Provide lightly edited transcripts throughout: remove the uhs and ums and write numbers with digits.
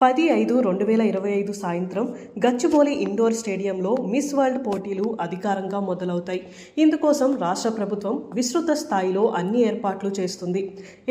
10/5/2025 సాయంత్రం గచ్చిబౌలి ఇండోర్ స్టేడియంలో miss world పోటీలు అధికారంగా మొదలవుతాయి. ఇందుకోసం రాష్ట్ర ప్రభుత్వం విస్తృత స్థాయిలో అన్ని ఏర్పాట్లు చేస్తుంది.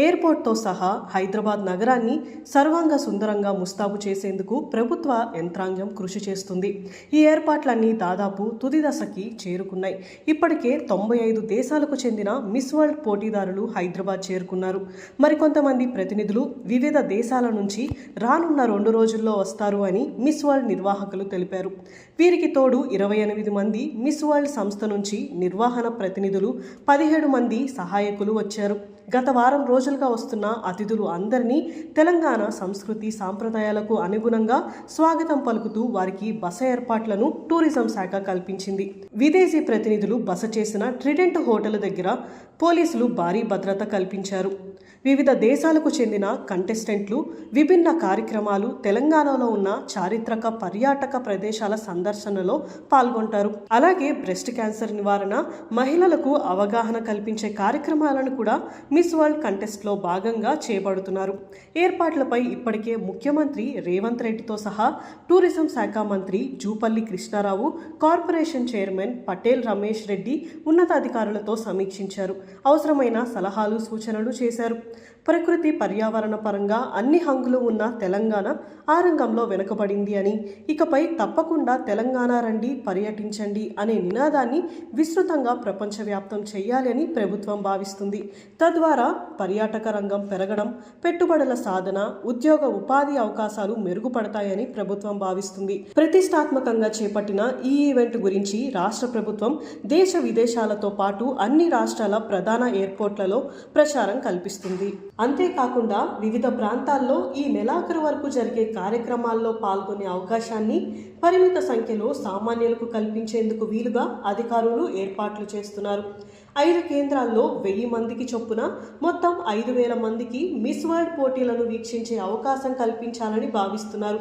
ఎయిర్పోర్ట్తో సహా హైదరాబాద్ నగరాన్ని సర్వాంగ సుందరంగా ముస్తాబు చేసేందుకు ప్రభుత్వ యంత్రాంగం కృషి చేస్తుంది. ఈ ఏర్పాట్లన్నీ దాదాపు తుది దశకి చేరుకున్నాయి. ఇప్పటికే 95 దేశాలకు చెందిన మిస్ వరల్డ్ పోటీదారులు హైదరాబాద్ చేరుకున్నారు. మరికొంతమంది ప్రతినిధులు వివిధ దేశాల నుంచి రానున్న 2 రోజుల్లో వస్తారు అని మిస్ వరల్డ్ నిర్వాహకులు తెలిపారు. వీరికి తోడు 28 మంది మిస్ వరల్డ్ సంస్థ నుంచి నిర్వహణ ప్రతినిధులు, 17 మంది సహాయకులు వచ్చారు. గత వారం రోజులుగా వస్తున్న అతిథులు అందరినీ తెలంగాణ సంస్కృతి సాంప్రదాయాలకు అనుగుణంగా స్వాగతం పలుకుతూ వారికి బస ఏర్పాట్లను టూరిజం శాఖ కల్పించింది. విదేశీ ప్రతినిధులు బస చేసిన ట్రిడెంట్ హోటల్ దగ్గర పోలీసులు భారీ భద్రత కల్పించారు. వివిధ దేశాలకు చెందిన కంటెస్టెంట్లు విభిన్న కార్యక్రమాలు, తెలంగాణలో ఉన్న చారిత్రక పర్యాటక ప్రదేశాల సందర్శనలో పాల్గొంటారు. అలాగే బ్రెస్ట్ క్యాన్సర్ నివారణ, మహిళలకు అవగాహన కల్పించే కార్యక్రమాలను కూడా మిస్ వరల్డ్ కంటెస్ట్లో భాగంగా చేపడుతున్నారు. ఏర్పాట్లపై ఇప్పటికే ముఖ్యమంత్రి రేవంత్ రెడ్డితో సహా టూరిజం శాఖ మంత్రి జూపల్లి కృష్ణారావు, కార్పొరేషన్ చైర్మన్ పటేల్ రమేష్ రెడ్డి ఉన్నతాధికారులతో సమీక్షించారు. అవసరమైన సలహాలు, సూచనలు చేశారు. ప్రకృతి పర్యావరణ పరంగా అన్ని హంగులు ఉన్న తెలంగాణ ఆ రంగంలో వెనుకబడింది అని, ఇకపై తప్పకుండా తెలంగాణ రండి, పర్యటించండి అనే నినాదాన్ని విస్తృతంగా ప్రపంచవ్యాప్తం చేయాలి అని ప్రభుత్వం భావిస్తుంది. తద్వారా పర్యాటక రంగం పెరగడం, పెట్టుబడుల సాధన, ఉద్యోగ ఉపాధి అవకాశాలు మెరుగుపడతాయని ప్రభుత్వం భావిస్తుంది. ప్రతిష్టాత్మకంగా చేపట్టిన ఈ ఈవెంట్ గురించి రాష్ట్ర ప్రభుత్వం దేశ విదేశాలతో పాటు అన్ని రాష్ట్రాల ప్రధాన ఎయిర్పోర్ట్లలో ప్రచారం కల్పిస్తుంది. అంతేకాకుండా వివిధ ప్రాంతాల్లో ఈ నెలాఖరు వరకు జరిగే కార్యక్రమాల్లో పాల్గొనే అవకాశాన్ని పరిమిత సంఖ్యలో సామాన్యులకు కల్పించేందుకు వీలుగా అధికారులు ఏర్పాట్లు చేస్తున్నారు. 5 కేంద్రాల్లో 1000 మందికి చొప్పున మొత్తం 5000 మందికి మిస్ వరల్డ్ పోటీలను వీక్షించే అవకాశం కల్పించాలని భావిస్తున్నారు.